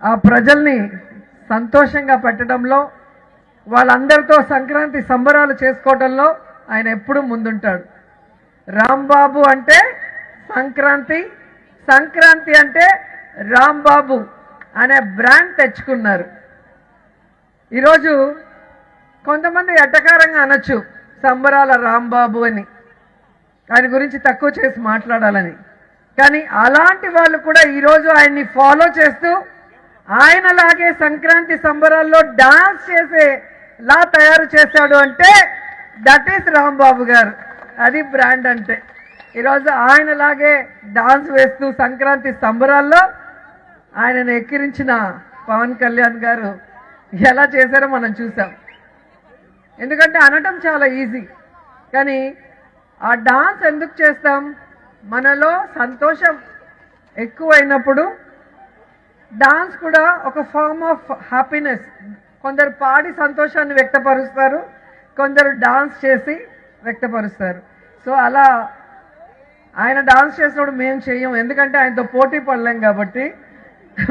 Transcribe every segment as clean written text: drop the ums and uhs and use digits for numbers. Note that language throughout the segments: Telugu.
ఆ ప్రజల్ని సంతోషంగా పెట్టడంలో వాళ్ళందరితో సంక్రాంతి సంబరాలు చేసుకోవడంలో ఆయన ఎప్పుడూ ముందుంటాడు. రాంబాబు అంటే సంక్రాంతి, సంక్రాంతి అంటే రాంబాబు అనే బ్రాండ్ తెచ్చుకున్నారు. ఈరోజు కొంతమంది ఎట్టకారంగా అనొచ్చు సంబరాల రాంబాబు అని, ఆయన గురించి తక్కువ చేసి మాట్లాడాలని. కానీ అలాంటి వాళ్ళు కూడా ఈరోజు ఆయన్ని ఫాలో చేస్తూ ఆయనలాగే సంక్రాంతి సంబరాల్లో డాన్స్ చేసేలా తయారు చేశాడు అంటే దట్ ఈస్ రాంబాబు గారు. అది బ్రాండ్ అంటే. ఈరోజు ఆయనలాగే డాన్స్ వేస్తూ సంక్రాంతి సంబరాల్లో ఆయనను ఎక్కిరించిన పవన్ కళ్యాణ్ గారు ఎలా చేశారో మనం చూసాం. ఎందుకంటే అనటం చాలా ఈజీ, కానీ ఆ డాన్స్ ఎందుకు చేస్తాం? మనలో సంతోషం ఎక్కువైనప్పుడు డాన్స్ కూడా ఒక ఫార్మ్ ఆఫ్ హ్యాపీనెస్. కొందరు పాడి సంతోషాన్ని వ్యక్తపరుస్తారు, కొందరు డాన్స్ చేసి వ్యక్తపరుస్తారు. సో అలా ఆయన డాన్స్ చేసినప్పుడు మేము చెయ్యం, ఎందుకంటే ఆయనతో పోటీ పడలేం కాబట్టి.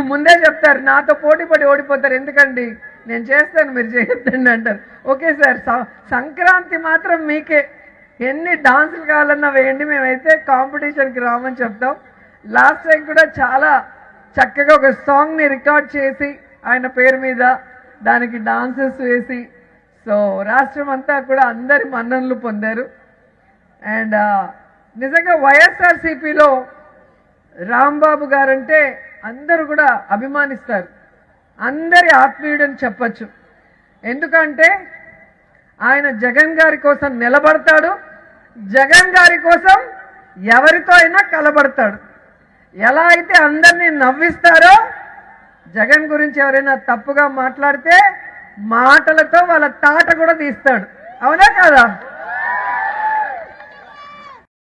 ముందే చెప్తారు, నాతో పోటీ పడి ఓడిపోతారు, ఎందుకండి నేను చేస్తాను మీరు చేయొద్దండి అంటారు. ఓకే సార్, సంక్రాంతి మాత్రం మీకే, ఎన్ని డాన్సులు కావాలన్నా వేయండి, మేమైతే కాంపిటీషన్కి రామని చెప్తాం. లాస్ట్ టైం కూడా చాలా చక్కగా ఒక సాంగ్ని రికార్డ్ చేసి ఆయన పేరు మీద దానికి డాన్సెస్ వేసి, సో రాష్ట్రం అంతా కూడా అందరి మన్ననలు పొందారు. అండ్ నిజంగా వైఎస్ఆర్సీపీలో రాంబాబు గారంటే అందరూ కూడా అభిమానిస్తారు, అందరి ఆత్మీయుడని చెప్పచ్చు. ఎందుకంటే ఆయన జగన్ గారి కోసం నిలబడతాడు, జగన్ గారి కోసం ఎవరితో అయినా కలబడతాడు. ఎలా అయితే అందరినీ నవ్విస్తారో, జగన్ గురించి ఎవరైనా తప్పుగా మాట్లాడితే మాటలతో వాళ్ళ తాట కూడా తీస్తాడు. అవునా కాదా?